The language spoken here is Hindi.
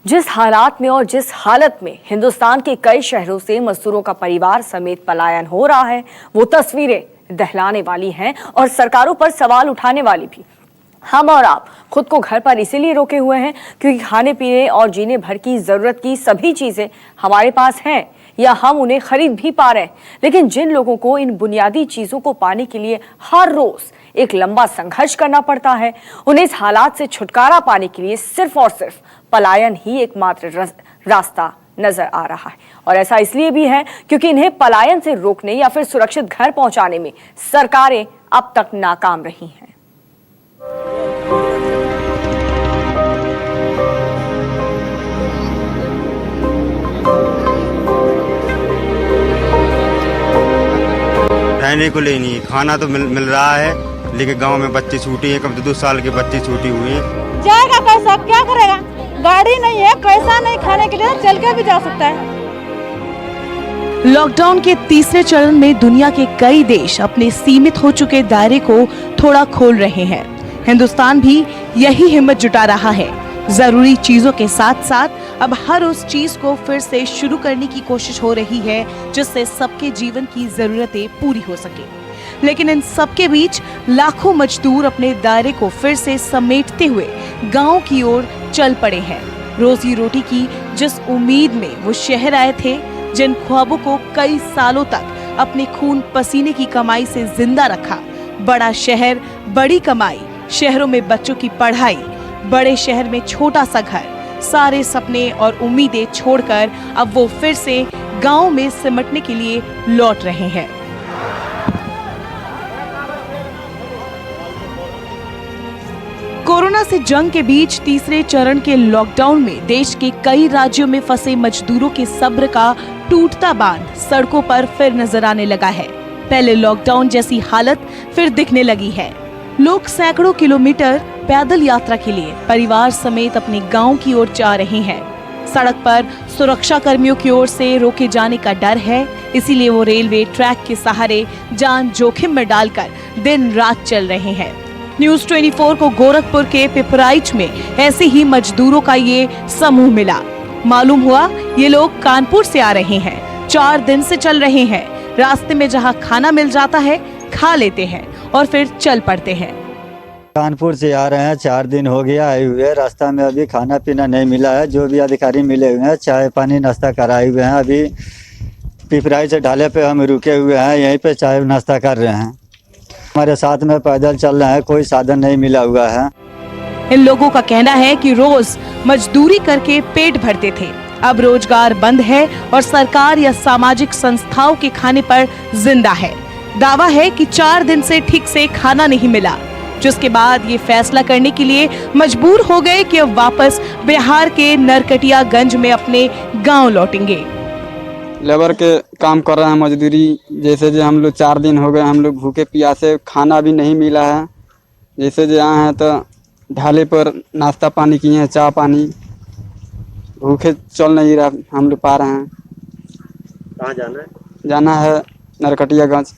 जिस हालात में और जिस हालत में हिंदुस्तान के कई शहरों से मजदूरों का परिवार समेत पलायन हो रहा है, वो तस्वीरें दहलाने वाली हैं और सरकारों पर सवाल उठाने वाली भी। हम और आप खुद को घर पर इसीलिए रोके हुए हैं क्योंकि खाने पीने और जीने भर की जरूरत की सभी चीजें हमारे पास हैं या हम उन्हें खरीद भी पा रहे हैं। लेकिन जिन लोगों को इन बुनियादी चीजों को पाने के लिए हर रोज एक लंबा संघर्ष करना पड़ता है, उन्हें इस हालात से छुटकारा पाने के लिए सिर्फ और सिर्फ पलायन ही एकमात्र रास्ता नजर आ रहा है। और ऐसा इसलिए भी है क्योंकि इन्हें पलायन से रोकने या फिर सुरक्षित घर पहुंचाने में सरकारें अब तक नाकाम रही हैं। रहने को ले नहीं, खाना तो मिल रहा है, लेकिन गांव में बच्चे छूटे हैं, कम से 2 साल के बच्चे छूटे हुए हैं। जाएगा कैसा, क्या करेगा? गाड़ी नहीं है, पैसा नहीं, खाने के लिए चल के भी जा सकता है। लॉकडाउन के तीसरे चरण में दुनिया के कई देश अपने सीमित हो चुके दायरे को थोड़ा खोल रहे हैं। हिंदुस्तान भी यही हिम्मत जुटा रहा है। जरूरी चीजों के साथ साथ अब हर उस चीज को फिर से शुरू करने की कोशिश हो रही है जिससे सबके जीवन की जरूरतें पूरी हो सके। लेकिन इन सबके बीच लाखों मजदूर अपने दायरे को फिर से समेटते हुए गांव की ओर चल पड़े हैं। रोजी रोटी की जिस उम्मीद में वो शहर आए थे, जिन ख्वाबों को कई सालों तक अपने खून पसीने की कमाई से जिंदा रखा, बड़ा शहर, बड़ी कमाई, शहरों में बच्चों की पढ़ाई, बड़े शहर में छोटा सा घर, सारे सपने और उम्मीदें छोड़कर अब वो फिर से गांव में सिमटने के लिए लौट रहे हैं। कोरोना से जंग के बीच तीसरे चरण के लॉकडाउन में देश के कई राज्यों में फंसे मजदूरों के सब्र का टूटता बांध सड़कों पर फिर नजर आने लगा है। पहले लॉकडाउन जैसी हालत फिर दिखने लगी है। लोग सैकड़ों किलोमीटर पैदल यात्रा के लिए परिवार समेत अपने गांव की ओर जा रहे हैं। सड़क पर सुरक्षा कर्मियों की ओर से रोके जाने का डर है, इसीलिए वो रेलवे ट्रैक के सहारे जान जोखिम में डालकर दिन रात चल रहे हैं। न्यूज़ 24 को गोरखपुर के पिपराइच में ऐसे ही मजदूरों का ये समूह मिला। मालूम हुआ ये लोग कानपुर से आ रहे हैं। 4 दिन से चल रहे हैं। रास्ते में जहां खाना मिल जाता है खा लेते हैं और फिर चल पड़ते हैं। कानपुर से आ रहे हैं, 4 दिन हो गया आए हुए। रास्ता में अभी खाना पीना नहीं मिला है। जो भी अधिकारी मिले हुए हैं चाय पानी नाश्ता कराए हुए हैं। अभी पिपराइच ढाले पे हम रुके हुए हैं, यहीं पे चाय नाश्ता कर रहे हैं। हमारे साथ में पैदल चल रहे हैं, कोई साधन नहीं मिला हुआ है। इन लोगों का कहना है कि रोज मजदूरी करके पेट भरते थे, अब रोजगार बंद है और सरकार या सामाजिक संस्थाओं के खाने पर जिंदा है। दावा है कि 4 दिन से ठीक से खाना नहीं मिला, जिसके बाद ये फैसला करने के लिए मजबूर हो गए कि अब वापस बिहार के नरकटियागंज में अपने गांव लौटेंगे। लेबर के काम कर रहे हैं, मजदूरी। जैसे जो हम लोग 4 दिन हो गए, हम लोग भूखे प्यासे, खाना भी नहीं मिला है। जैसे जो आए हैं तो ढाले पर नाश्ता पानी किए हैं, चाय पानी, भूखे चल नहीं रहा हम लोग पा रहे हैं। कहाँ जाना है? जाना है नरकटियागंज।